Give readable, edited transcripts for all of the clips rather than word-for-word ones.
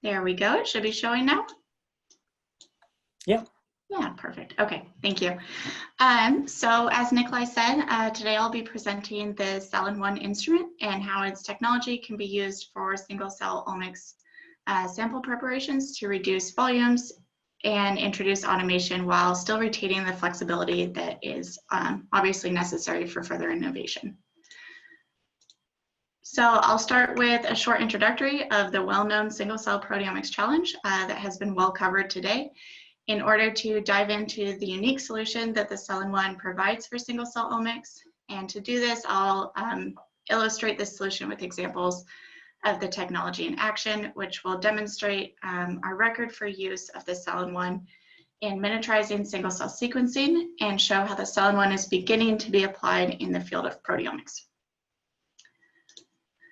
There we go. It should be showing now. Yeah. Yeah, perfect. Okay, thank you. So as Nikolai said, today I'll be presenting the cellen-1 instrument and how its technology can be used for single-cell omics sample preparations to reduce volumes and introduce automation while still retaining the flexibility that is obviously necessary for further innovation. So I'll start with a short introductory of the well-known single-cell proteomics challenge that has been well covered today, in order to dive into the unique solution that the cellen-1 provides for single-cell omics. And to do this, I'll illustrate this solution with examples of the technology in action, which will demonstrate our record for use of the cellen-1 in miniaturizing single-cell sequencing and show how the cellen-1 is beginning to be applied in the field of proteomics.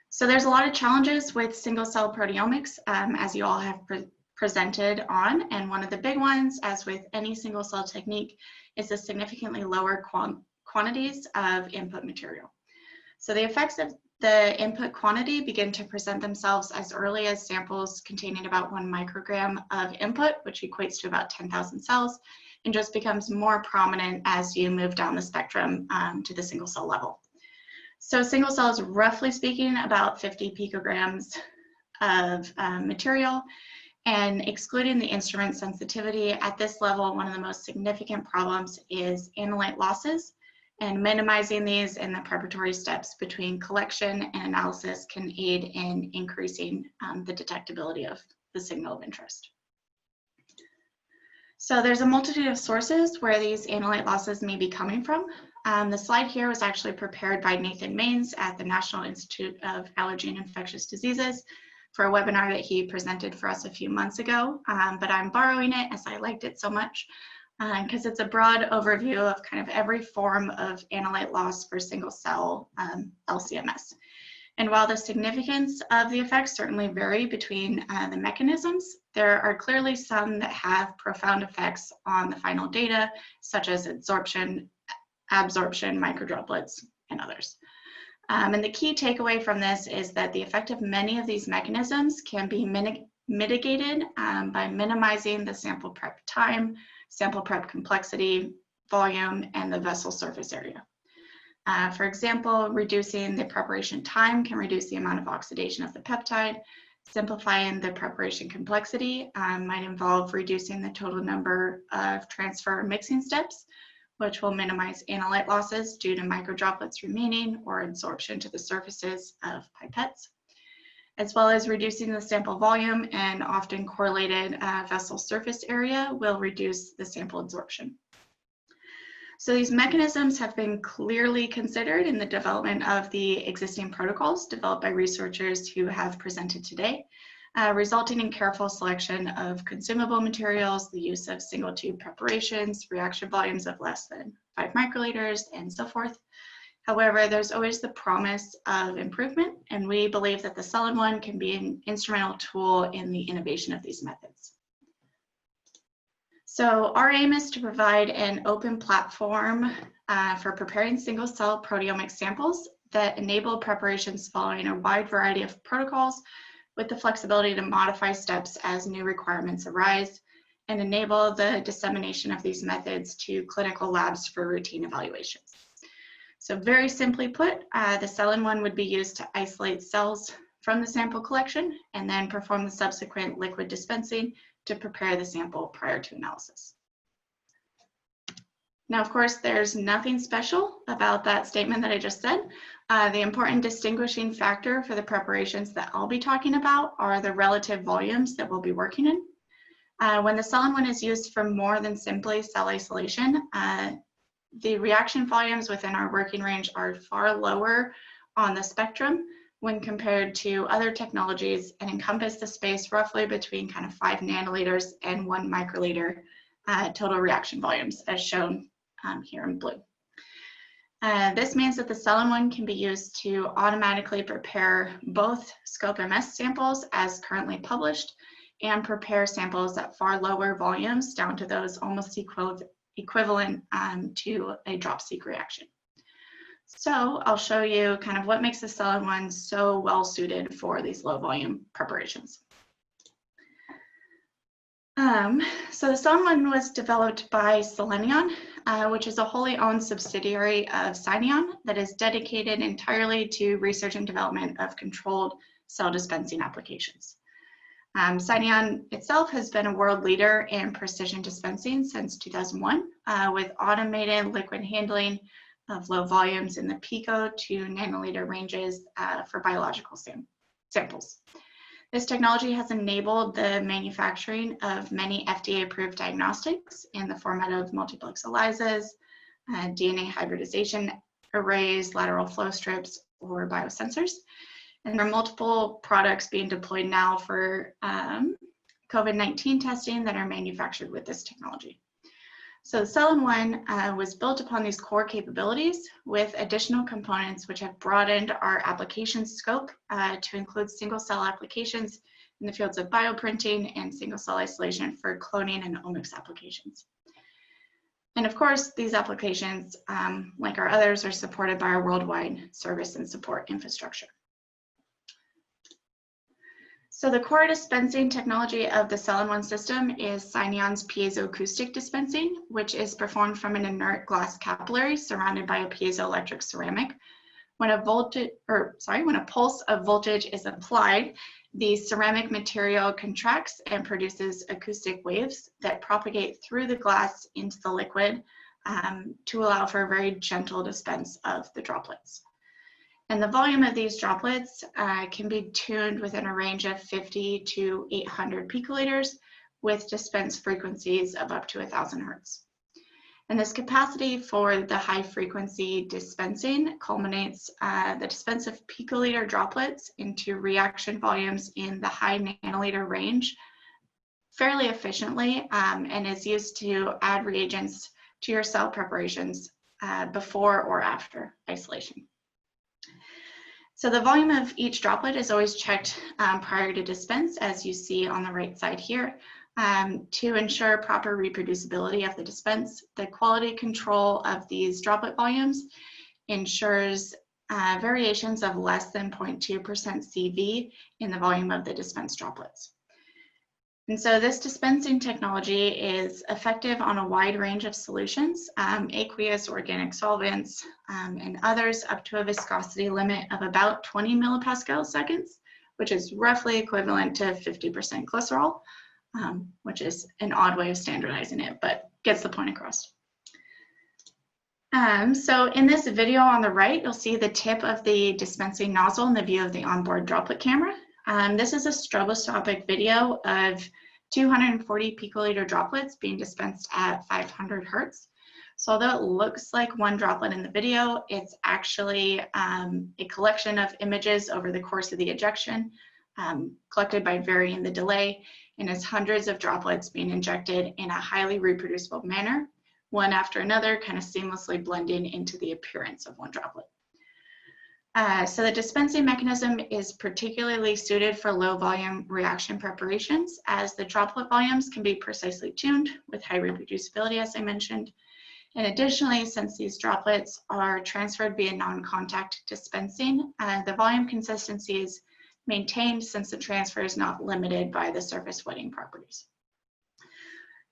So there's a lot of challenges with single-cell proteomics, as you all have presented on, and one of the big ones, as with any single-cell technique, is the significantly lower quantities of input material. So the effects of the input quantity begin to present themselves as early as samples containing about 1 microgram of input, which equates to about 10,000 cells, and just becomes more prominent as you move down the spectrum to the single-cell level. So single cell is, roughly speaking, about 50 picograms of material, and excluding the instrument sensitivity at this level, one of the most significant problems is analyte losses, and minimizing these in the preparatory steps between collection and analysis can aid in increasing the detectability of the signal of interest. So there's a multitude of sources where these analyte losses may be coming from. The slide here was actually prepared by Nathan Maines at the National Institute of Allergy and Infectious Diseases for a webinar that he presented for us a few months ago, but I'm borrowing it as I liked it so much because it's a broad overview of kind of every form of analyte loss for single cell LCMS. And while the significance of the effects certainly vary between the mechanisms, there are clearly some that have profound effects on the final data, such as absorption, microdroplets, and others. And the key takeaway from this is that the effect of many of these mechanisms can be mitigated by minimizing the sample prep time, sample prep complexity, volume, and the vessel surface area. For example, reducing the preparation time can reduce the amount of oxidation of the peptide. Simplifying the preparation complexity might involve reducing the total number of transfer mixing steps, which will minimize analyte losses due to microdroplets remaining or absorption to the surfaces of pipettes, as well as reducing the sample volume, and often correlated vessel surface area will reduce the sample absorption. So these mechanisms have been clearly considered in the development of the existing protocols developed by researchers who have presented today, resulting in careful selection of consumable materials, the use of single tube preparations, reaction volumes of less than 5 microliters, and so forth. However, there's always the promise of improvement, and we believe that the cellen-1 can be an instrumental tool in the innovation of these methods. So our aim is to provide an open platform for preparing single-cell proteomic samples that enable preparations following a wide variety of protocols, with the flexibility to modify steps as new requirements arise, and enable the dissemination of these methods to clinical labs for routine evaluations. So very simply put, the cellen-1 would be used to isolate cells from the sample collection and then perform the subsequent liquid dispensing to prepare the sample prior to analysis. Now, of course, there's nothing special about that statement that I just said. The important distinguishing factor for the preparations that I'll be talking about are the relative volumes that we'll be working in. When the cellen-1 is used for more than simply cell isolation, the reaction volumes within our working range are far lower on the spectrum when compared to other technologies, and encompass the space roughly between kind of 5 nanoliters and 1 microliter total reaction volumes, as shown here in blue. This means that the cellen-1 can be used to automatically prepare both SCOPE-MS samples as currently published, and prepare samples at far lower volumes, down to those almost equivalent to a drop-seq reaction. So I'll show you kind of what makes the cellen-1 so well suited for these low volume preparations. So the cellen one was developed by Selenion, which is a wholly owned subsidiary of Syneon that is dedicated entirely to research and development of controlled cell dispensing applications. Syneon itself has been a world leader in precision dispensing since 2001, with automated liquid handling of low volumes in the pico to nanoliter ranges for biological samples. This technology has enabled the manufacturing of many FDA-approved diagnostics in the format of multiplex ELISAs, DNA hybridization arrays, lateral flow strips, or biosensors. And there are multiple products being deployed now for COVID-19 testing that are manufactured with this technology. So Cellen-1 was built upon these core capabilities with additional components which have broadened our application scope to include single-cell applications in the fields of bioprinting and single-cell isolation for cloning and omics applications. And of course, these applications, like our others, are supported by our worldwide service and support infrastructure. So the core dispensing technology of the Cellen-1 system is Syneon's piezoacoustic dispensing, which is performed from an inert glass capillary surrounded by a piezoelectric ceramic. When a pulse of voltage is applied, the ceramic material contracts and produces acoustic waves that propagate through the glass into the liquid to allow for a very gentle dispense of the droplets. And the volume of these droplets can be tuned within a range of 50 to 800 picoliters with dispense frequencies of up to 1,000 hertz. And this capacity for the high frequency dispensing culminates the dispense of picoliter droplets into reaction volumes in the high nanoliter range fairly efficiently and is used to add reagents to your cell preparations before or after isolation. So the volume of each droplet is always checked prior to dispense, as you see on the right side here, to ensure proper reproducibility of the dispense. The quality control of these droplet volumes ensures variations of less than 0.2% CV in the volume of the dispensed droplets. And so this dispensing technology is effective on a wide range of solutions, aqueous, organic solvents, and others up to a viscosity limit of about 20 millipascal seconds, which is roughly equivalent to 50% glycerol, which is an odd way of standardizing it, but gets the point across. So in this video on the right, you'll see the tip of the dispensing nozzle in the view of the onboard droplet camera. This is a stroboscopic video of 240 picoliter droplets being dispensed at 500 hertz. So although it looks like one droplet in the video, it's actually a collection of images over the course of the ejection, collected by varying the delay, and is hundreds of droplets being injected in a highly reproducible manner, one after another, kind of seamlessly blending into the appearance of one droplet. So the dispensing mechanism is particularly suited for low volume reaction preparations, as the droplet volumes can be precisely tuned with high reproducibility, as I mentioned. And additionally, since these droplets are transferred via non-contact dispensing, the volume consistency is maintained since the transfer is not limited by the surface wetting properties.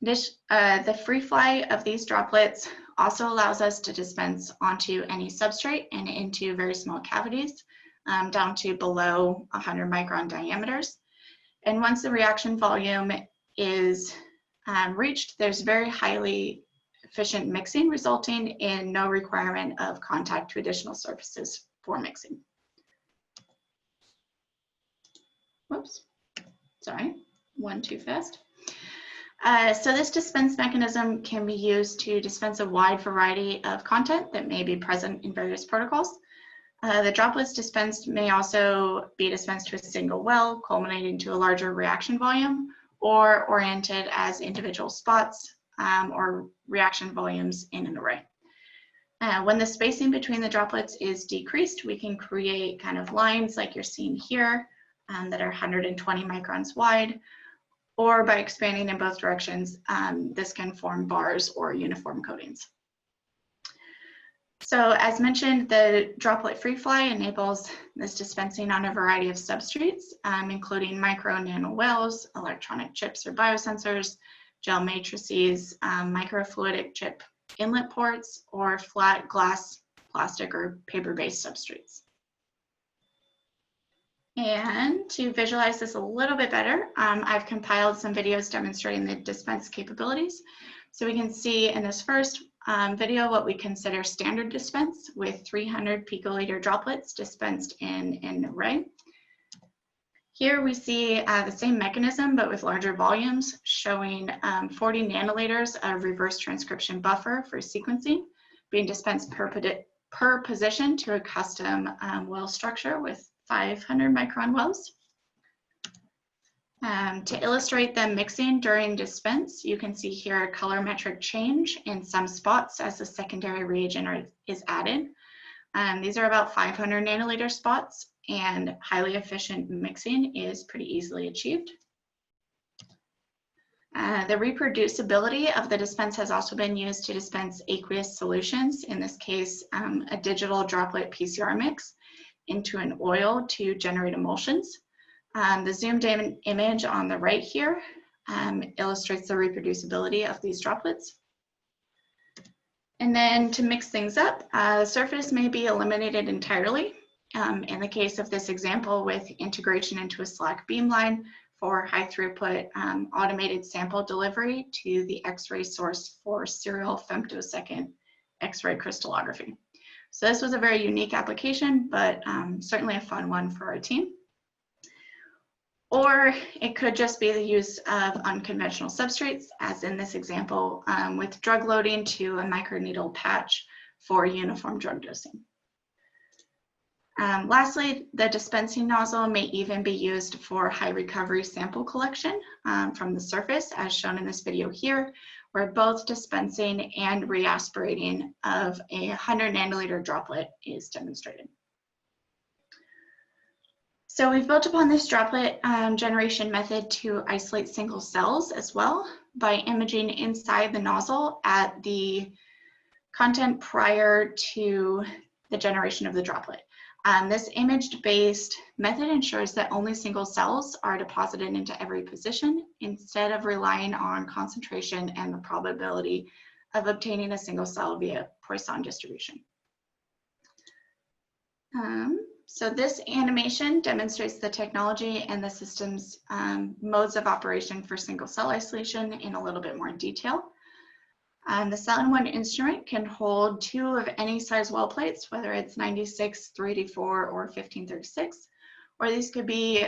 The free fly of these droplets also allows us to dispense onto any substrate and into very small cavities, down to below 100 micron diameters. And once the reaction volume is reached, there's very highly efficient mixing, resulting in no requirement of contact to additional surfaces for mixing. Whoops, sorry, one too fast. So this dispense mechanism can be used to dispense a wide variety of content that may be present in various protocols. The droplets dispensed may also be dispensed to a single well, culminating to a larger reaction volume, or oriented as individual spots or reaction volumes in an array. When the spacing between the droplets is decreased, we can create kind of lines like you're seeing here that are 120 microns wide, or by expanding in both directions, this can form bars or uniform coatings. So as mentioned, the droplet free fly enables this dispensing on a variety of substrates, including micro and nano wells, electronic chips or biosensors, gel matrices, microfluidic chip inlet ports, or flat glass, plastic, or paper-based substrates. And to visualize this a little bit better, I've compiled some videos demonstrating the dispense capabilities. So we can see in this first video what we consider standard dispense with 300 picoliter droplets dispensed in an array. Here we see the same mechanism but with larger volumes, showing 40 nanoliters of reverse transcription buffer for sequencing being dispensed per position to a custom well structure with 500 micron wells. To illustrate the mixing during dispense, you can see here a colorimetric change in some spots as the secondary reagent is added. These are about 500 nanoliter spots, and highly efficient mixing is pretty easily achieved. The reproducibility of the dispense has also been used to dispense aqueous solutions, in this case, a digital droplet PCR mix into an oil to generate emulsions. The zoomed in image on the right here illustrates the reproducibility of these droplets. And then to mix things up, the surface may be eliminated entirely. In the case of this example with integration into a Slack beamline for high throughput automated sample delivery to the X-ray source for serial femtosecond X-ray crystallography. So this was a very unique application, but certainly a fun one for our team. Or it could just be the use of unconventional substrates, as in this example, with drug loading to a microneedle patch for uniform drug dosing. Lastly, the dispensing nozzle may even be used for high recovery sample collection from the surface, as shown in this video here, where both dispensing and reaspirating of a 100 nanoliter droplet is demonstrated. So we've built upon this droplet generation method to isolate single cells as well by imaging inside the nozzle at the content prior to the generation of the droplet. This image-based method ensures that only single cells are deposited into every position instead of relying on concentration and the probability of obtaining a single cell via Poisson distribution. So this animation demonstrates the technology and the system's modes of operation for single cell isolation in a little bit more detail. The cell-in-one instrument can hold 2 of any size well plates, whether it's 96, 384, or 1536, or these could be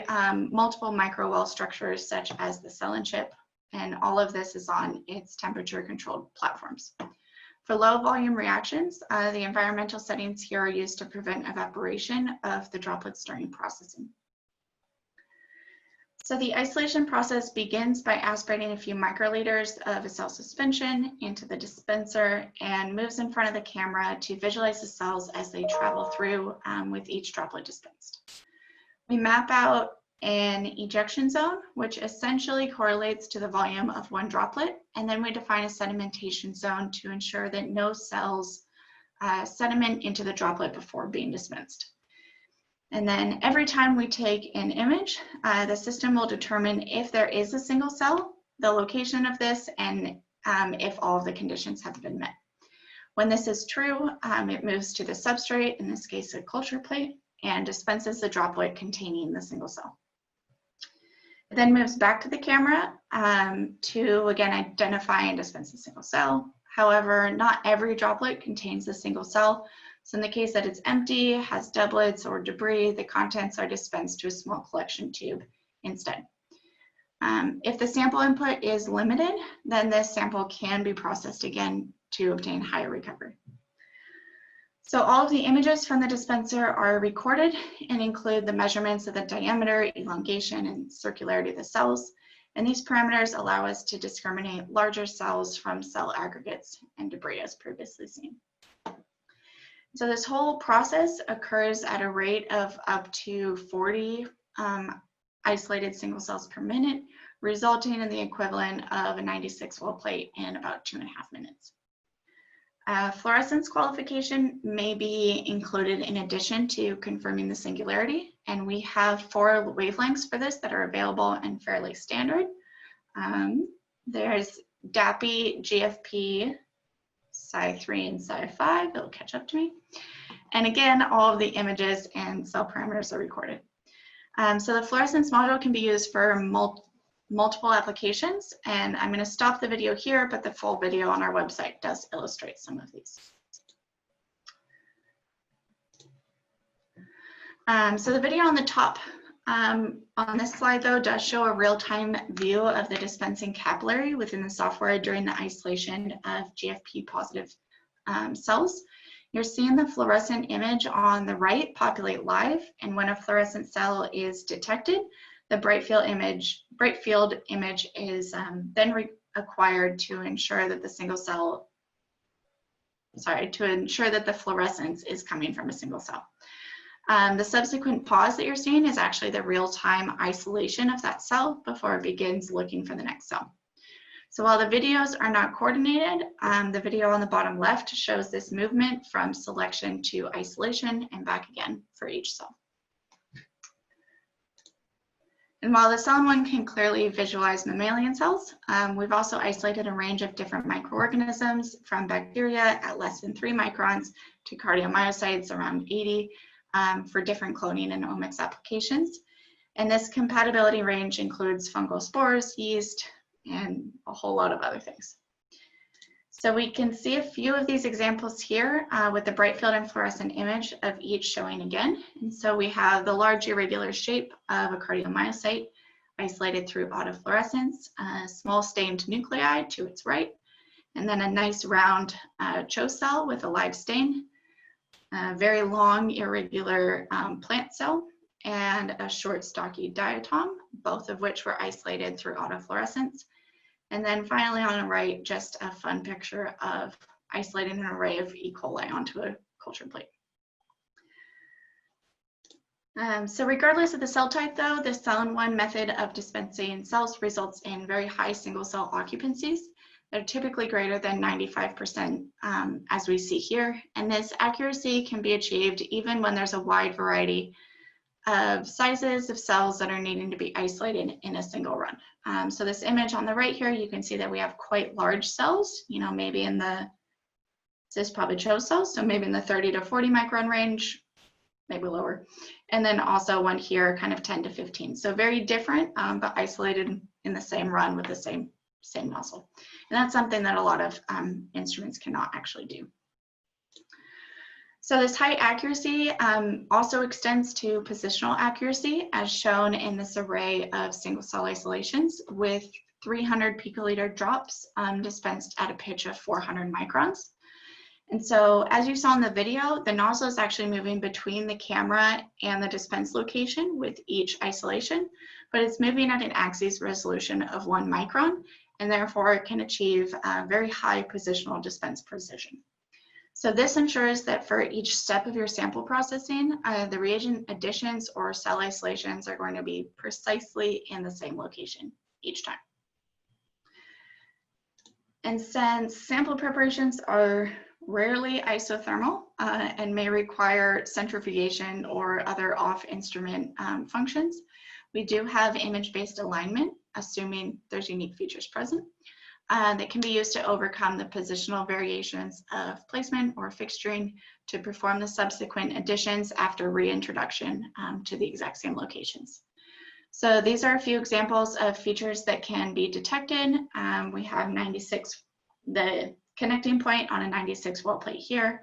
multiple micro well structures such as the cell-in chip, and all of this is on its temperature-controlled platforms. For low volume reactions, the environmental settings here are used to prevent evaporation of the droplets during processing. So the isolation process begins by aspirating a few microliters of a cell suspension into the dispenser and moves in front of the camera to visualize the cells as they travel through with each droplet dispensed. We map out an ejection zone, which essentially correlates to the volume of one droplet, and then we define a sedimentation zone to ensure that no cells sediment into the droplet before being dispensed. And then every time we take an image, the system will determine if there is a single cell, the location of this, and if all of the conditions have been met. When this is true, it moves to the substrate, in this case a culture plate, and dispenses the droplet containing the single cell. It then moves back to the camera to again identify and dispense the single cell. However, not every droplet contains a single cell. So in the case that it's empty, has doublets or debris, the contents are dispensed to a small collection tube instead. If the sample input is limited, then this sample can be processed again to obtain higher recovery. So all of the images from the dispenser are recorded and include the measurements of the diameter, elongation, and circularity of the cells. And these parameters allow us to discriminate larger cells from cell aggregates and debris as previously seen. So this whole process occurs at a rate of up to 40 isolated single cells per minute, resulting in the equivalent of a 96 well plate in about 2.5 minutes. Fluorescence qualification may be included in addition to confirming the singularity, and we have 4 wavelengths for this that are available and fairly standard. There's DAPI, GFP, Psi3, and Psi5. It'll catch up to me. And again, all of the images and cell parameters are recorded. So the fluorescence module can be used for multiple applications, and I'm going to stop the video here, but the full video on our website does illustrate some of these. So the video on the top on this slide, though, does show a real-time view of the dispensing capillary within the software during the isolation of GFP-positive cells. You're seeing the fluorescent image on the right populate live, and when a fluorescent cell is detected, the bright field image is then acquired to ensure that the the fluorescence is coming from a single cell. The subsequent pause that you're seeing is actually the real-time isolation of that cell before it begins looking for the next cell. So while the videos are not coordinated, the video on the bottom left shows this movement from selection to isolation and back again for each cell. And while the cell one can clearly visualize mammalian cells, we've also isolated a range of different microorganisms from bacteria at less than 3 microns to cardiomyocytes around 80 for different cloning and omics applications. And this compatibility range includes fungal spores, yeast, and a whole lot of other things. So we can see a few of these examples here with the bright field and fluorescent image of each showing again. And so we have the large irregular shape of a cardiomyocyte isolated through autofluorescence, a small stained nuclei to its right, and then a nice round CHO cell with a live stain, a very long irregular plant cell, and a short stocky diatom, both of which were isolated through autofluorescence. And then finally on the right, just a fun picture of isolating an array of E. coli onto a culture plate. So regardless of the cell type though, the cell-in-one method of dispensing cells results in very high single cell occupancies that are typically greater than 95% as we see here. And this accuracy can be achieved even when there's a wide variety of sizes of cells that are needing to be isolated in a single run. So this image on the right here, you can see that we have quite large cells, you know, maybe in the, this is probably CHO cells, so maybe in the 30 to 40 micron range, maybe lower. And then also one here, kind of 10 to 15. So very different, but isolated in the same run with the same muscle. And that's something that a lot of instruments cannot actually do. So this high accuracy also extends to positional accuracy, as shown in this array of single cell isolations with 300 picoliter drops dispensed at a pitch of 400 microns. And so as you saw in the video, the nozzle is actually moving between the camera and the dispense location with each isolation, but it's moving at an axis resolution of 1 micron, and therefore it can achieve very high positional dispense precision. So this ensures that for each step of your sample processing, the reagent additions or cell isolations are going to be precisely in the same location each time. And since sample preparations are rarely isothermal and may require centrifugation or other off-instrument functions, we do have image-based alignment, assuming there's unique features present. That can be used to overcome the positional variations of placement or fixturing to perform the subsequent additions after reintroduction to the exact same locations. So these are a few examples of features that can be detected. We have 96, the connecting point on a 96 well plate here,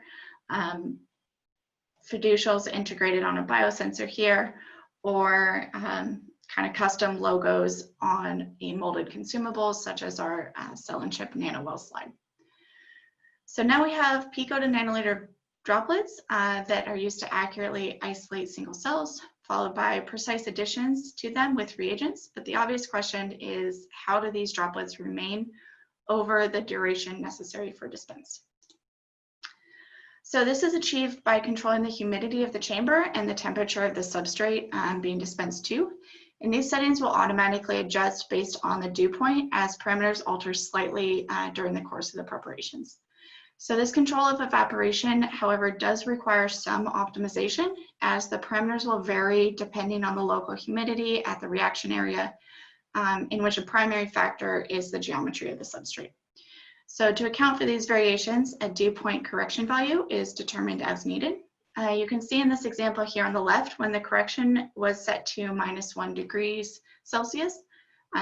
fiducials integrated on a biosensor here, or kind of custom logos on a molded consumables such as our cell and chip nanowell slide. So now we have pico to nanoliter droplets that are used to accurately isolate single cells, followed by precise additions to them with reagents. But the obvious question is, how do these droplets remain over the duration necessary for dispense? So this is achieved by controlling the humidity of the chamber and the temperature of the substrate being dispensed to. And these settings will automatically adjust based on the dew point as parameters alter slightly during the course of the preparations. So this control of evaporation, however, does require some optimization, as the parameters will vary depending on the local humidity at the reaction area, in which a primary factor is the geometry of the substrate. So to account for these variations, a dew point correction value is determined as needed. You can see in this example here on the left, when the correction was set to -1 degrees Celsius,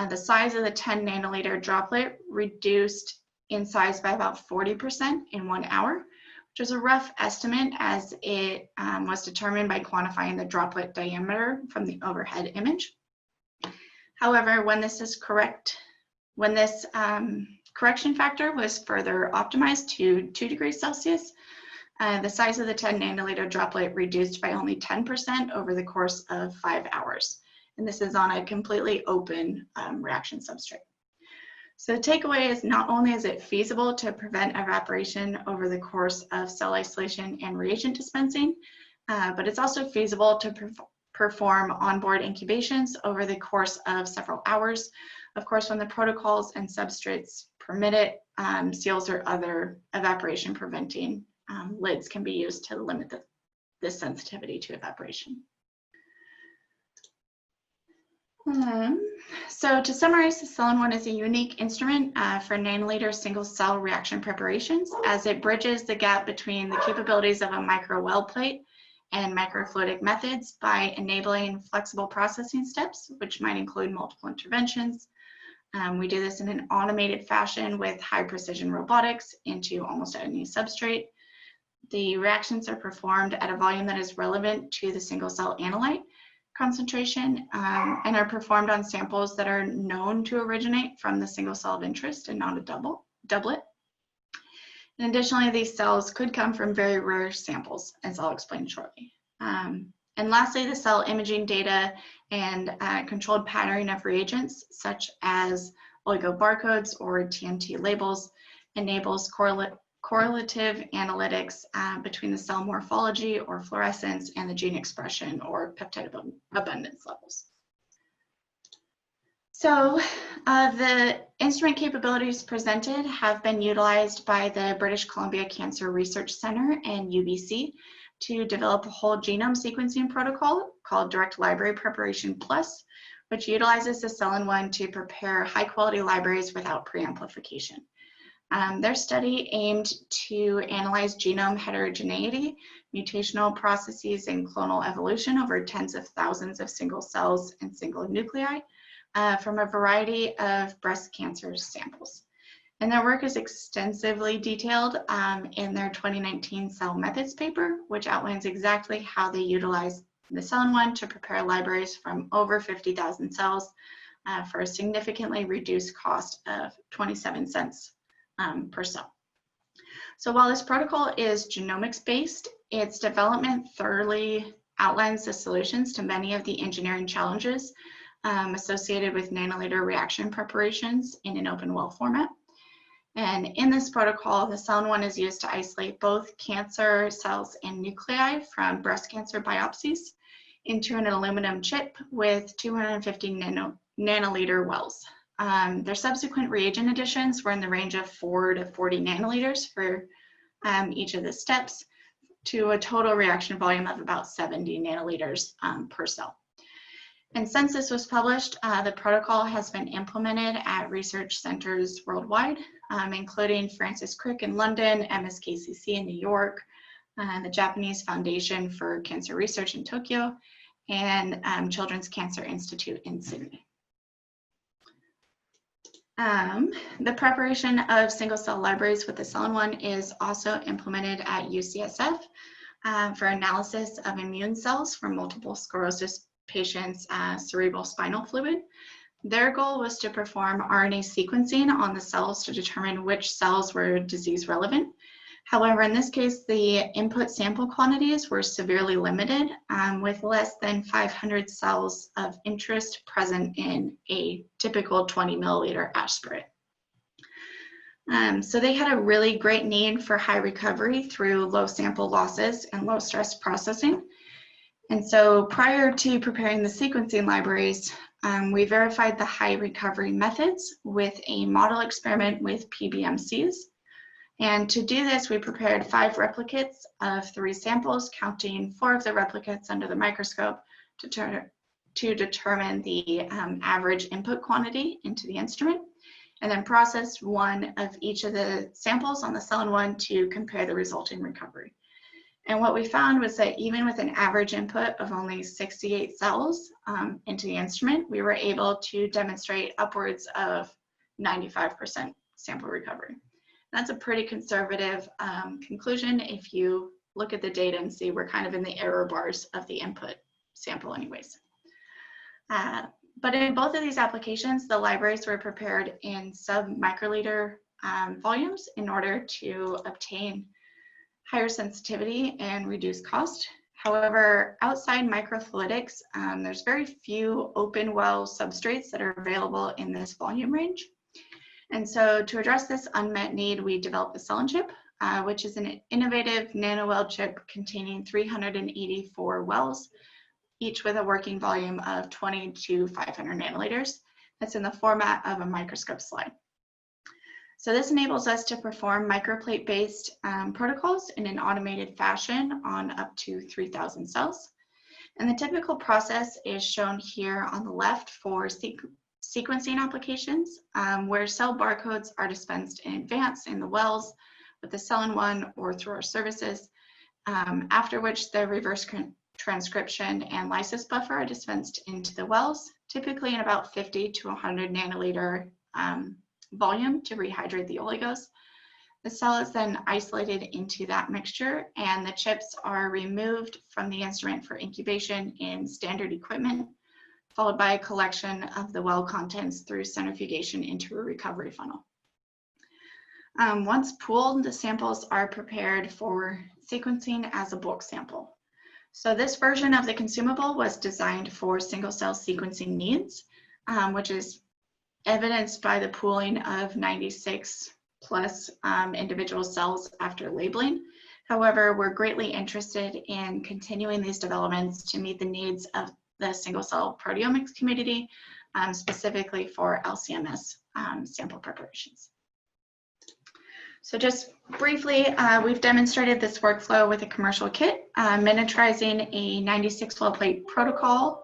the size of the 10 nanoliter droplet reduced in size by about 40% in 1 hour, which is a rough estimate, as it was determined by quantifying the droplet diameter from the overhead image. However, when this correction factor was further optimized to 2 degrees Celsius, the size of the 10 nanoliter droplet reduced by only 10% over the course of 5 hours. And this is on a completely open reaction substrate. So the takeaway is, not only is it feasible to prevent evaporation over the course of cell isolation and reagent dispensing, but it's also feasible to perform onboard incubations over the course of several hours. Of course, when the protocols and substrates permit it, seals or other evaporation preventing lids can be used to limit the sensitivity to evaporation. So to summarize, the cellen-1 is a unique instrument for nanoliter single cell reaction preparations, as it bridges the gap between the capabilities of a micro well plate and microfluidic methods by enabling flexible processing steps, which might include multiple interventions. We do this in an automated fashion with high precision robotics into almost any substrate. The reactions are performed at a volume that is relevant to the single cell analyte concentration, and are performed on samples that are known to originate from the single cell of interest and not a doublet. And additionally, these cells could come from very rare samples, as I'll explain shortly. And lastly, the cell imaging data and controlled patterning of reagents, such as oligobarcodes or TNT labels, enables correlative analytics between the cell morphology or fluorescence and the gene expression or peptide abundance levels. So the instrument capabilities presented have been utilized by the British Columbia Cancer Research Center and UBC to develop a whole genome sequencing protocol called Direct Library Preparation Plus, which utilizes the cellen-1 to prepare high-quality libraries without preamplification. Their study aimed to analyze genome heterogeneity, mutational processes, and clonal evolution over tens of thousands of single cells and single nuclei from a variety of breast cancer samples. And their work is extensively detailed in their 2019 Cell Methods paper, which outlines exactly how they utilize the cellen-1 to prepare libraries from over 50,000 cells for a significantly reduced cost of 27 cents per cell. So while this protocol is genomics-based, its development thoroughly outlines the solutions to many of the engineering challenges associated with nanoliter reaction preparations in an open well format. And in this protocol, the cellen-1 is used to isolate both cancer cells and nuclei from breast cancer biopsies into an aluminum chip with 250 nanoliter wells. Their subsequent reagent additions were in the range of 4 to 40 nanoliters for each of the steps, to a total reaction volume of about 70 nanoliters per cell. And since this was published, the protocol has been implemented at research centers worldwide, including Francis Crick in London, MSKCC in New York, the Japanese Foundation for Cancer Research in Tokyo, and Children's Cancer Institute in Sydney. The preparation of single cell libraries with the cellen-1 is also implemented at UCSF for analysis of immune cells for multiple sclerosis patients' cerebral spinal fluid. Their goal was to perform RNA sequencing on the cells to determine which cells were disease relevant. However, in this case, the input sample quantities were severely limited, with less than 500 cells of interest present in a typical 20 milliliter aspirate. So they had a really great need for high recovery through low sample losses and low stress processing. And so prior to preparing the sequencing libraries, we verified the high recovery methods with a model experiment with PBMCs. And to do this, we prepared 5 replicates of 3 samples, counting 4 of the replicates under the microscope to determine the average input quantity into the instrument, and then processed 1 of each of the samples on the cellen 1 to compare the resulting recovery. And what we found was that even with an average input of only 68 cells into the instrument, we were able to demonstrate upwards of 95% sample recovery. That's a pretty conservative conclusion if you look at the data and see we're kind of in the error bars of the input sample anyways. But in both of these applications, the libraries were prepared in sub-microliter volumes in order to obtain higher sensitivity and reduce cost. However, outside microfluidics, there's very few open well substrates that are available in this volume range. And so to address this unmet need, we developed the cellen chip, which is an innovative nanowell chip containing 384 wells, each with a working volume of 20 to 500 nanoliters. That's in the format of a microscope slide. So this enables us to perform microplate-based protocols in an automated fashion on up to 3,000 cells. And the typical process is shown here on the left for sequencing applications, where cell barcodes are dispensed in advance in the wells with the cellen 1 or through our services, after which the reverse transcription and lysis buffer are dispensed into the wells, typically in about 50 to 100 nanoliter volume to rehydrate the oligos. The cell is then isolated into that mixture, and the chips are removed from the instrument for incubation in standard equipment, followed by a collection of the well contents through centrifugation into a recovery funnel. Once pooled, the samples are prepared for sequencing as a bulk sample. So this version of the consumable was designed for single-cell sequencing needs, which is evidenced by the pooling of 96 plus individual cells after labeling. However, we're greatly interested in continuing these developments to meet the needs of the single-cell proteomics community, specifically for LCMS sample preparations. So just briefly, we've demonstrated this workflow with a commercial kit, miniaturizing a 96 well plate protocol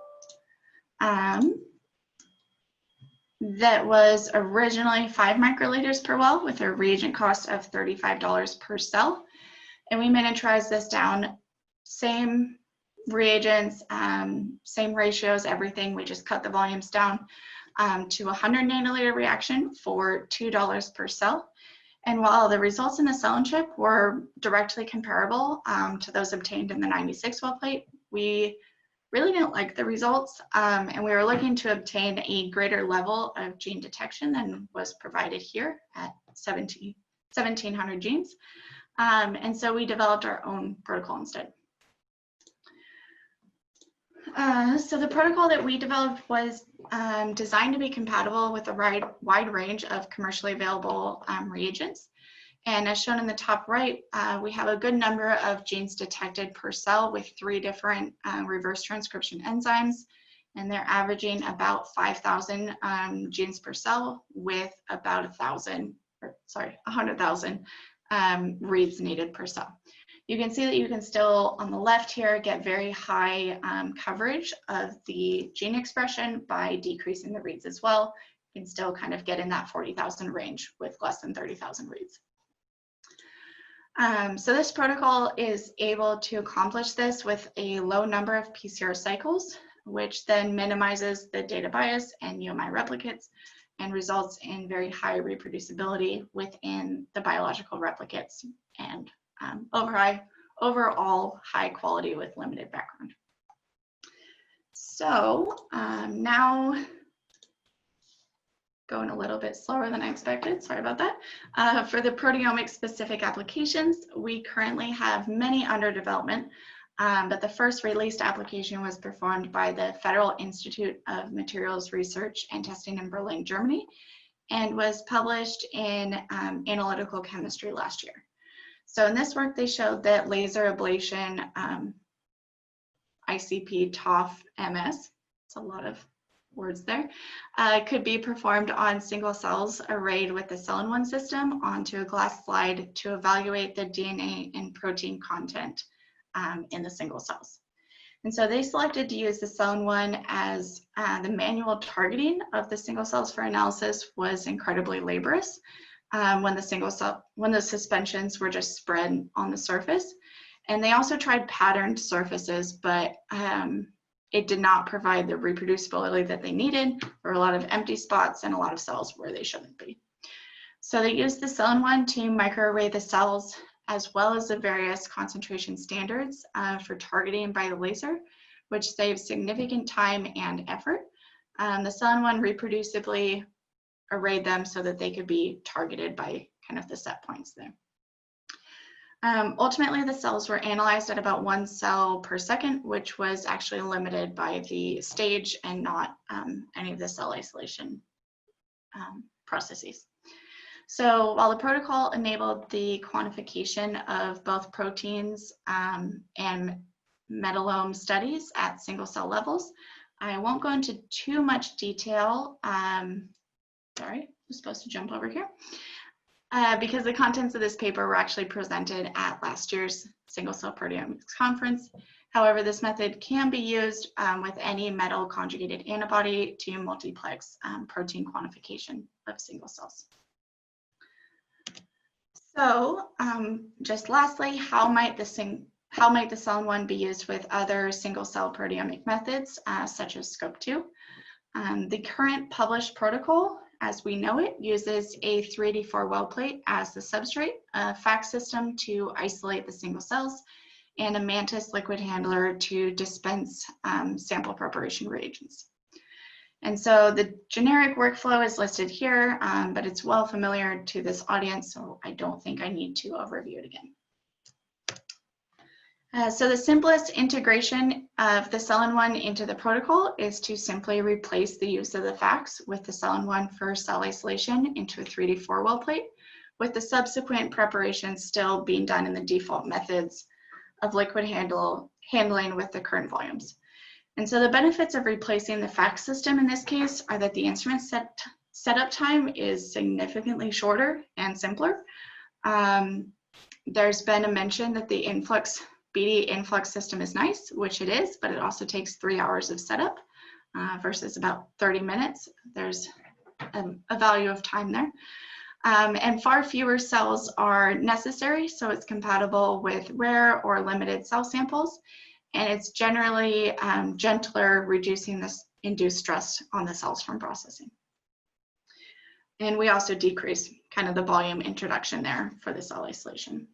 that was originally 5 microliters per well with a reagent cost of $35 per cell. And we miniaturized this down, same reagents, same ratios, everything. We just cut the volumes down to 100 nanoliter reaction for $2 per cell. And while the results in the cellen chip were directly comparable to those obtained in the 96 well plate, we really didn't like the results, and we were looking to obtain a greater level of gene detection than was provided here at 1,700 genes. And so we developed our own protocol instead. So the protocol that we developed was designed to be compatible with a wide range of commercially available reagents. And as shown in the top right, we have a good number of genes detected per cell with 3 different reverse transcription enzymes, and they're averaging about 5,000 genes per cell with about 100,000 reads needed per cell. You can see that you can still, on the left here, get very high coverage of the gene expression by decreasing the reads as well. You can still kind of get in that 40,000 range with less than 30,000 reads. So this protocol is able to accomplish this with a low number of PCR cycles, which then minimizes the data bias and UMI replicates and results in very high reproducibility within the biological replicates and overall high quality with limited background. So now, going a little bit slower than I expected, sorry about that. For the proteomics specific applications, we currently have many under development, but the first released application was performed by the Federal Institute of Materials Research and Testing in Berlin, Germany, and was published in Analytical Chemistry last year. So in this work, they showed that laser ablation, ICP, TOF, MS, it's a lot of words there, could be performed on single cells arrayed with the cellen-1 system onto a glass slide to evaluate the DNA and protein content in the single cells. And so they selected to use the cellen-1 as the manual targeting of the single cells for analysis was incredibly laborious when the suspensions were just spread on the surface. And they also tried patterned surfaces, but it did not provide the reproducibility that they needed. There were a lot of empty spots and a lot of cells where they shouldn't be. So they used the cellen-1 to microarray the cells as well as the various concentration standards for targeting by the laser, which saves significant time and effort. The cellen-1 reproducibly arrayed them so that they could be targeted by kind of the set points there. Ultimately, the cells were analyzed at about 1 cell per second, which was actually limited by the stage and not any of the cell isolation processes. So while the protocol enabled the quantification of both proteins and metalome studies at single cell levels, I won't go into too much detail. Sorry, I was supposed to jump over here. Because the contents of this paper were actually presented at last year's Single Cell Proteomics Conference. However, this method can be used with any metal conjugated antibody to multiplex protein quantification of single cells. So just lastly, how might the cellen-1 be used with other single cell proteomic methods such as SCOPE2? The current published protocol, as we know it, uses a 384 well plate as the substrate, a FACS system to isolate the single cells, and a Mantis liquid handler to dispense sample preparation reagents. And so the generic workflow is listed here, but it's well familiar to this audience, so I don't think I need to overview it again. So the simplest integration of the cellen-1 into the protocol is to simply replace the use of the FACS with the cellen-1 for cell isolation into a 3D4 well plate, with the subsequent preparation still being done in the default methods of liquid handling with the current volumes. And so the benefits of replacing the FACS system in this case are that the instrument setup time is significantly shorter and simpler. There's been a mention that the BD influx system is nice, which it is, but it also takes 3 hours of setup versus about 30 minutes. There's a value of time there. And far fewer cells are necessary, so it's compatible with rare or limited cell samples, and it's generally gentler, reducing this induced stress on the cells from processing. And we also decrease kind of the volume introduction there for the cell isolation.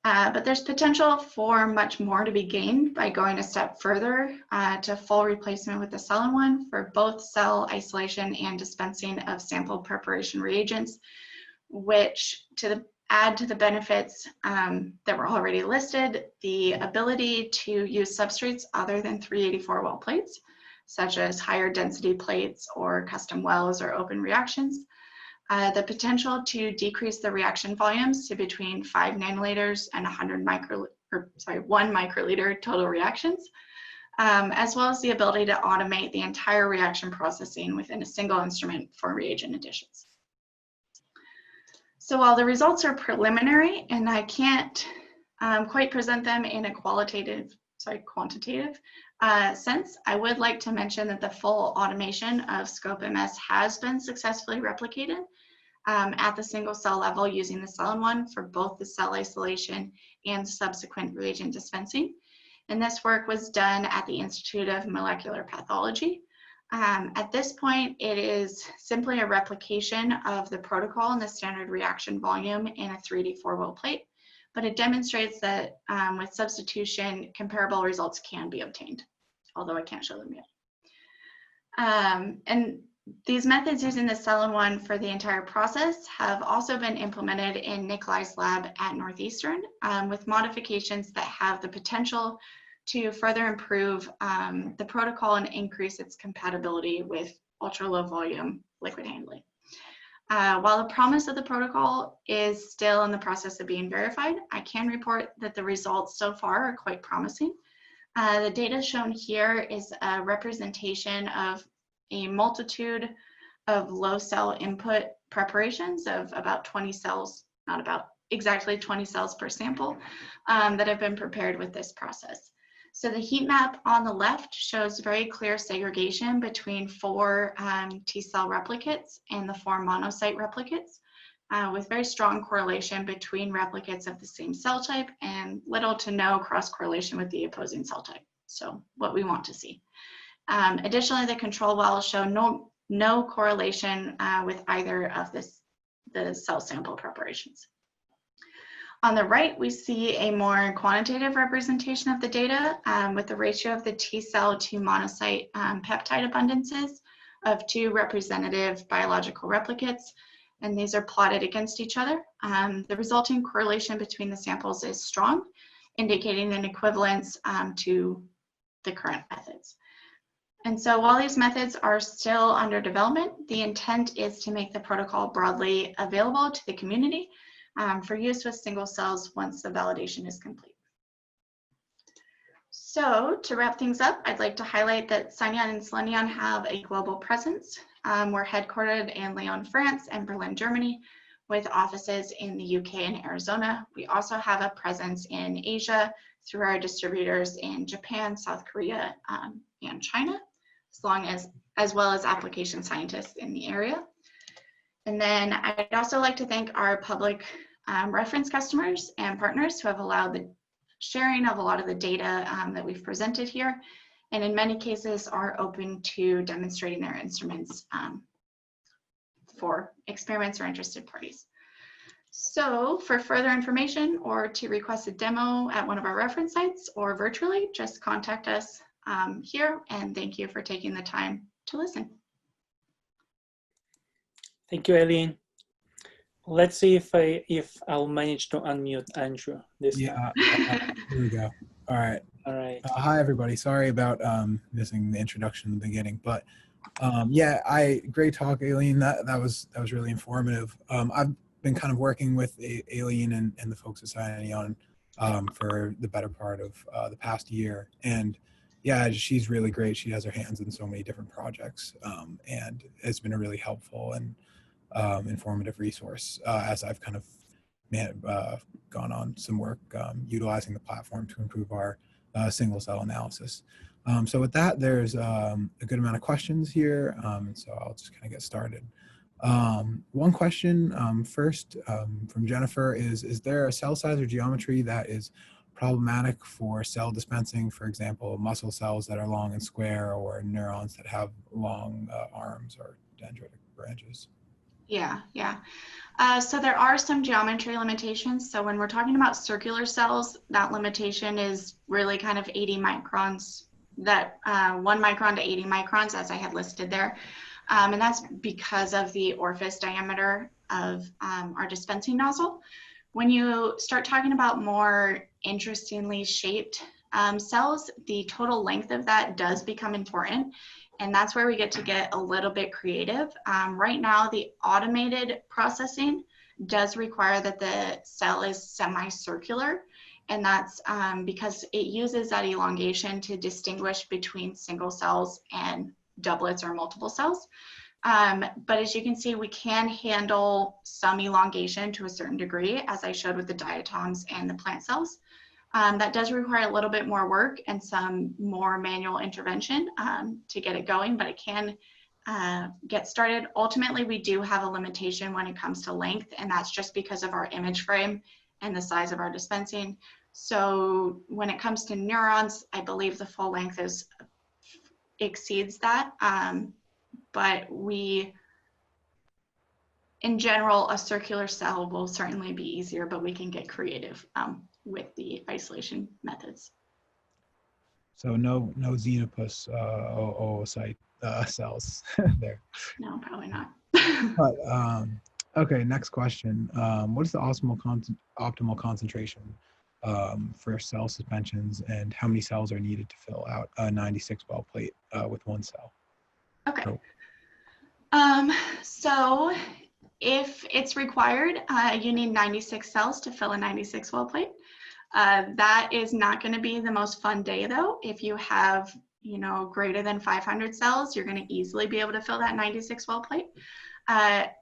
But there's potential for much more to be gained by going a step further to full replacement with the cellen-1 for both cell isolation and dispensing of sample preparation reagents, which add to the benefits that were already listed, the ability to use substrates other than 384 well plates, such as higher density plates or custom wells or open reactions, the potential to decrease the reaction volumes to between 5 nanoliters and 1 microliter total reactions, as well as the ability to automate the entire reaction processing within a single instrument for reagent additions. So while the results are preliminary and I can't quite present them in a quantitative sense, I would like to mention that the full automation of SCOPE-MS has been successfully replicated at the single cell level using the cellen-1 for both the cell isolation and subsequent reagent dispensing. And this work was done at the Institute of Molecular Pathology. At this point, it is simply a replication of the protocol and the standard reaction volume in a 3D4 well plate, but it demonstrates that with substitution, comparable results can be obtained, although I can't show them yet. And these methods using the cellen-1 for the entire process have also been implemented in Nikolai's lab at Northeastern with modifications that have the potential to further improve the protocol and increase its compatibility with ultra-low volume liquid handling. While the promise of the protocol is still in the process of being verified, I can report that the results so far are quite promising. The data shown here is a representation of a multitude of low cell input preparations of about 20 cells, not about, exactly 20 cells per sample that have been prepared with this process. So the heat map on the left shows very clear segregation between 4 T cell replicates and the 4 monocyte replicates, with very strong correlation between replicates of the same cell type and little to no cross correlation with the opposing cell type. So what we want to see. Additionally, the control wells show no correlation with either of the cell sample preparations. On the right, we see a more quantitative representation of the data with the ratio of the T cell to monocyte peptide abundances of 2 representative biological replicates, and these are plotted against each other. The resulting correlation between the samples is strong, indicating an equivalence to the current methods. And so while these methods are still under development, the intent is to make the protocol broadly available to the community for use with single cells once the validation is complete. So to wrap things up, I'd like to highlight that Scienion and Selenion have a global presence. We're headquartered in Lyon, France and Berlin, Germany, with offices in the UK and Arizona. We also have a presence in Asia through our distributors in Japan, South Korea, and China, as well as application scientists in the area. And then I'd also like to thank our public reference customers and partners who have allowed the sharing of a lot of the data that we've presented here, and in many cases are open to demonstrating their instruments for experiments or interested parties. So for further information or to request a demo at one of our reference sites or virtually, just contact us here, and thank you for taking the time to listen. Thank you, Aileen. Let's see if I'll manage to unmute Andrew this time. Here we go. All right. All right. Hi, everybody. Sorry about missing the introduction in the beginning, but yeah, great talk, Aileen. That was really informative. I've been kind of working with Aileen and the folks at Scienion for the better part of the past year, and yeah, she's really great. She has her hands in so many different projects, and it's been a really helpful and informative resource as I've kind of gone on some work utilizing the platform to improve our single cell analysis. So with that, there's a good amount of questions here, so I'll just kind of get started. One question first from Jennifer is there a cell size or geometry that is problematic for cell dispensing, for example, muscle cells that are long and square, or neurons that have long arms or dendritic branches? Yeah. So there are some geometry limitations. So when we're talking about circular cells, that limitation is really kind of 80 microns, that 1 micron to 80 microns, as I had listed there. And that's because of the orifice diameter of our dispensing nozzle. When you start talking about more interestingly shaped cells, the total length of that does become important. And that's where we get a little bit creative. Right now, the automated processing does require that the cell is semicircular. And that's because it uses that elongation to distinguish between single cells and doublets or multiple cells. But as you can see, we can handle some elongation to a certain degree, as I showed with the diatoms and the plant cells. That does require a little bit more work and some more manual intervention to get it going, but it can get started. Ultimately, we do have a limitation when it comes to length, and that's just because of our image frame and the size of our dispensing. So when it comes to neurons, I believe the full length exceeds that. But in general, a circular cell will certainly be easier, but we can get creative with the isolation methods. So no xenopus oocyte cells there. No, probably not. But okay, next question. What is the optimal concentration for cell suspensions, and how many cells are needed to fill out a 96 well plate with 1 cell? Okay. So if it's required, you need 96 cells to fill a 96 well plate. That is not going to be the most fun day though. If you have, you know, greater than 500 cells, you're going to easily be able to fill that 96 well plate.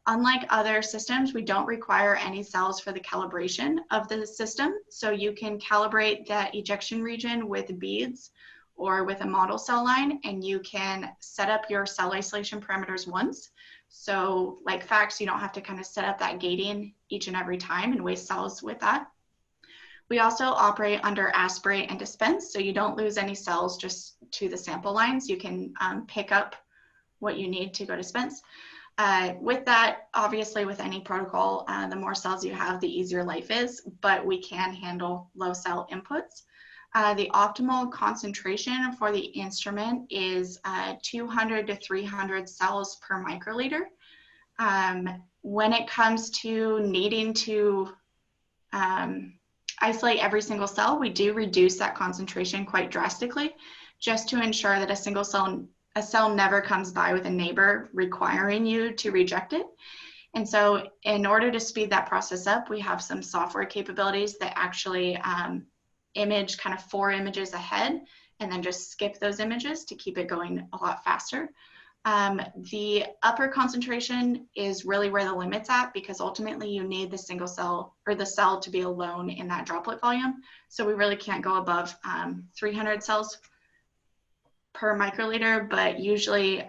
Unlike other systems, we don't require any cells for the calibration of the system. So you can calibrate that ejection region with beads or with a model cell line, and you can set up your cell isolation parameters once. So like FACS, you don't have to kind of set up that gating each and every time and waste cells with that. We also operate under aspirate and dispense, so you don't lose any cells just to the sample lines. You can pick up what you need to go dispense. With that, obviously with any protocol, the more cells you have, the easier life is, but we can handle low cell inputs. The optimal concentration for the instrument is 200 to 300 cells per microliter. When it comes to needing to isolate every single cell, we do reduce that concentration quite drastically, just to ensure that a cell never comes by with a neighbor requiring you to reject it. And so in order to speed that process up, we have some software capabilities that actually image kind of 4 images ahead and then just skip those images to keep it going a lot faster. The upper concentration is really where the limit's at, because ultimately you need the single cell or the cell to be alone in that droplet volume. So we really can't go above 300 cells per microliter, but usually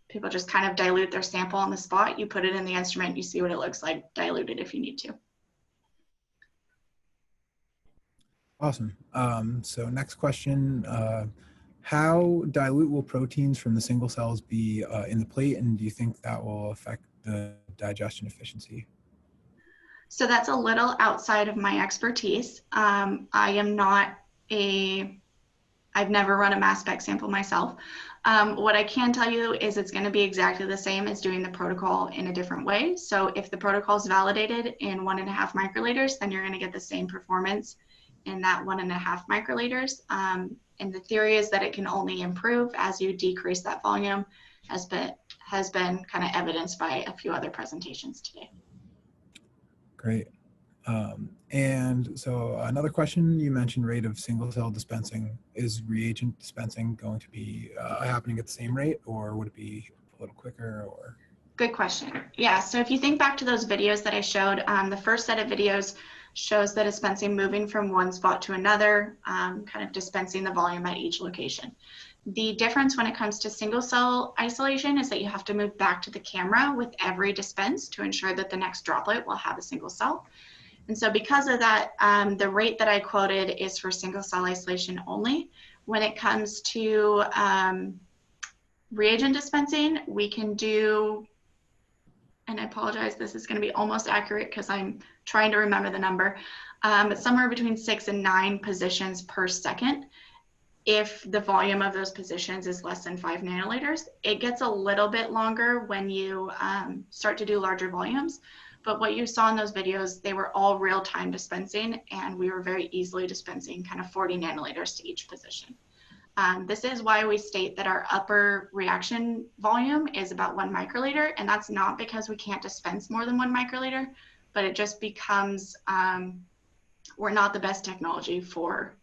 people just kind of dilute their sample on the spot. You put it in the instrument, you see what it looks like, dilute it if you need to. Awesome. So next question, how dilute will proteins from the single cells be in the plate, and do you think that will affect the digestion efficiency? So that's a little outside of my expertise. I've never run a mass spec sample myself. What I can tell you is it's going to be exactly the same as doing the protocol in a different way. So if the protocol is validated in 1.5 microliters, then you're going to get the same performance in that 1.5 microliters. And the theory is that it can only improve as you decrease that volume, has been kind of evidenced by a few other presentations today. Great. And so another question, you mentioned rate of single cell dispensing. Is reagent dispensing going to be happening at the same rate, or would it be a little quicker? Or good question. Yeah, so if you think back to those videos that I showed, the first set of videos shows the dispensing moving from one spot to another, kind of dispensing the volume at each location. The difference when it comes to single cell isolation is that you have to move back to the camera with every dispense to ensure that the next droplet will have a single cell. And so because of that, the rate that I quoted is for single cell isolation only. When it comes to reagent dispensing, we can do, and I apologize, this is going to be almost accurate because I'm trying to remember the number, but somewhere between 6 and 9 positions per second. If the volume of those positions is less than 5 nanoliters, it gets a little bit longer when you start to do larger volumes. But what you saw in those videos, they were all real-time dispensing, and we were very easily dispensing kind of 40 nanoliters to each position. This is why we state that our upper reaction volume is about 1 microliter, and that's not because we can't dispense more than 1 microliter, but it just becomes we're not the best technology for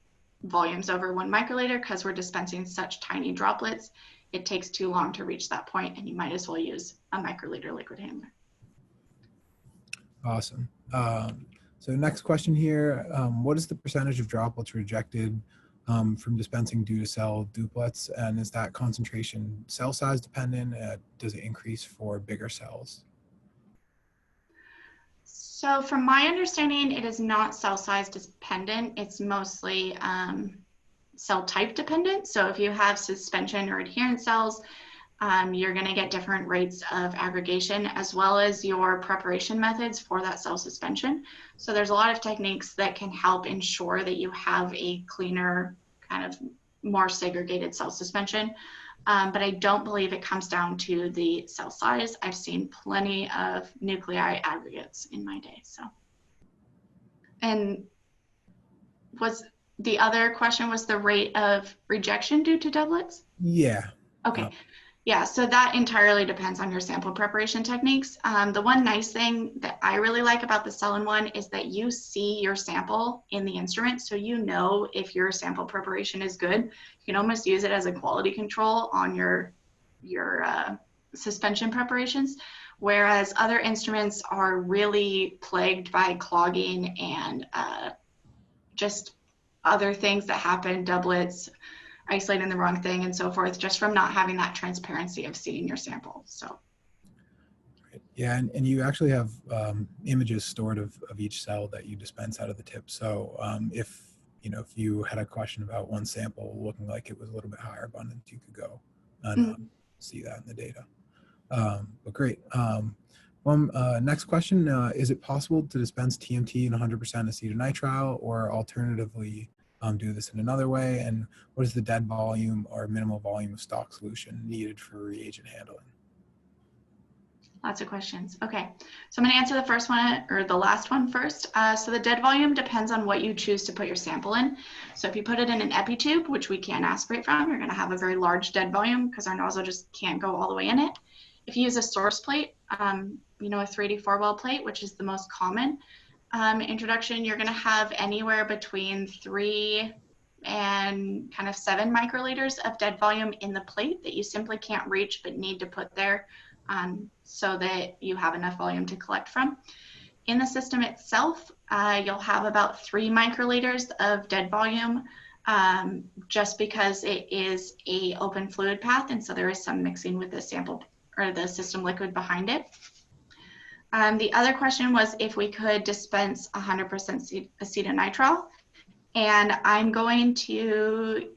volumes over 1 microliter because we're dispensing such tiny droplets. It takes too long to reach that point, and you might as well use a microliter liquid handler. awesome. So next question here, what is the percentage of droplets rejected from dispensing due to cell duplets, and is that concentration cell size dependent? Does it increase for bigger cells? So from my understanding, it is not cell size dependent. It's mostly cell type dependent. So if you have suspension or adherent cells, you're going to get different rates of aggregation, as well as your preparation methods for that cell suspension. So there's a lot of techniques that can help ensure that you have a cleaner, kind of more segregated cell suspension. But I don't believe it comes down to the cell size. I've seen plenty of nuclei aggregates in my day. So, and was the other question was the rate of rejection due to doublets? Yeah. Okay. Yeah, so that entirely depends on your sample preparation techniques. The one nice thing that I really like about the cellen one is that you see your sample in the instrument, so you know if your sample preparation is good. You can almost use it as a quality control on your suspension preparations, whereas other instruments are really plagued by clogging and just other things that happen, doublets, isolating the wrong thing and so forth, just from not having that transparency of seeing your sample. So yeah, and you actually have images stored of each cell that you dispense out of the tip. So if you had a question about one sample looking like it was a little bit higher abundance, you could go and see that in the data. But great. Next question, is it possible to dispense TMT in 100% acetonitrile, or alternatively do this in another way? And what is the dead volume or minimal volume of stock solution needed for reagent handling? lots of questions. Okay, so I'm going to answer the first one, or the last one first. So the dead volume depends on what you choose to put your sample in. So if you put it in an epitube, which we can't aspirate from, you're going to have a very large dead volume because our nozzle just can't go all the way in it. If you use a source plate, a 3D4 well plate, which is the most common introduction, you're going to have anywhere between 3 and kind of 7 microliters of dead volume in the plate that you simply can't reach but need to put there so that you have enough volume to collect from. In the system itself, you'll have about 3 microliters of dead volume just because it is an open fluid path, and so there is some mixing with the sample or the system liquid behind it. The other question was if we could dispense 100% acetonitrile, and I'm going to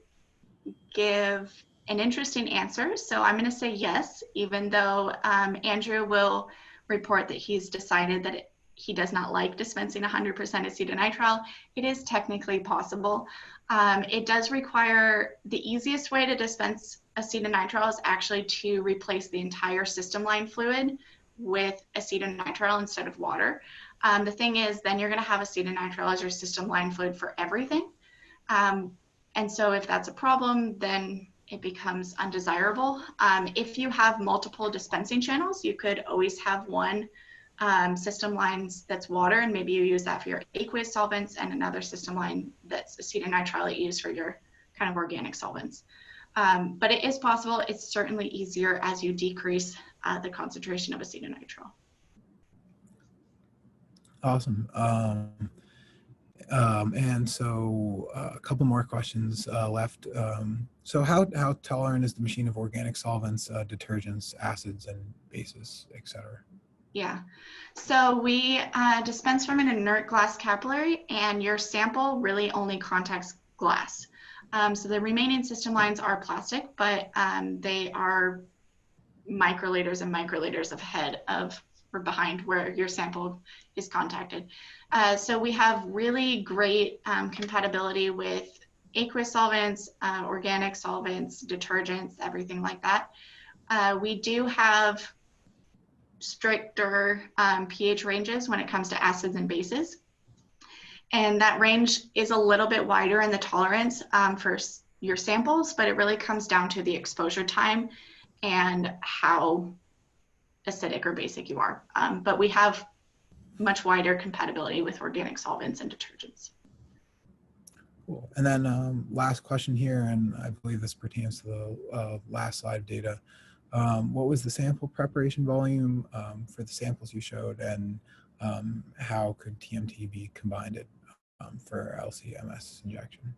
give an interesting answer. So I'm going to say yes, even though Andrew will report that he's decided that he does not like dispensing 100% acetonitrile. It is technically possible. It does require, the easiest way to dispense acetonitrile is actually to replace the entire system line fluid with acetonitrile instead of water. The thing is, then you're going to have acetonitrile as your system line fluid for everything. And so if that's a problem, then it becomes undesirable. If you have multiple dispensing channels, you could always have one system lines that's water, and maybe you use that for your aqueous solvents, and another system line that's acetonitrile that you use for your kind of organic solvents. But it is possible. It's certainly easier as you decrease the concentration of acetonitrile. Awesome. And so a couple more questions left. So how tolerant is the machine of organic solvents, detergents, acids, and bases, et cetera? Yeah, so we dispense from an inert glass capillary, and your sample really only contacts glass. So the remaining system lines are plastic, but they are microliters and microliters of head of or behind where your sample is contacted. So we have really great compatibility with aqueous solvents, organic solvents, detergents, everything like that. We do have stricter pH ranges when it comes to acids and bases. And that range is a little bit wider in the tolerance for your samples, but it really comes down to the exposure time and how acidic or basic you are. But we have much wider compatibility with organic solvents and detergents. Cool. And then last question here, and I believe this pertains to the last slide of data. What was the sample preparation volume for the samples you showed, and how could TMT be combined for LC-MS injection?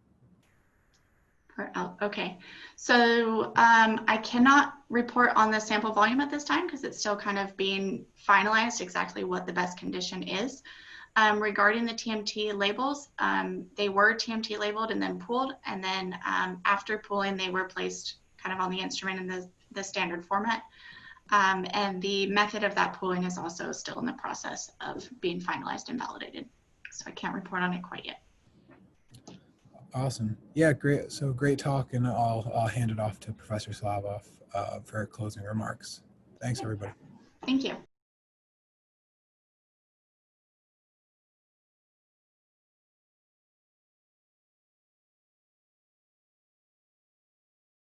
Okay, so I cannot report on the sample volume at this time because it's still kind of being finalized exactly what the best condition is. Regarding the TMT labels, they were TMT labeled and then pooled, and then after pooling they were placed kind of on the instrument in the standard format. And the method of that pooling is also still in the process of being finalized and validated. So I can't report on it quite yet. Awesome. Yeah, great. So great talk, and I'll hand it off to Professor Slavoff for closing remarks. Thanks, everybody. Thank you.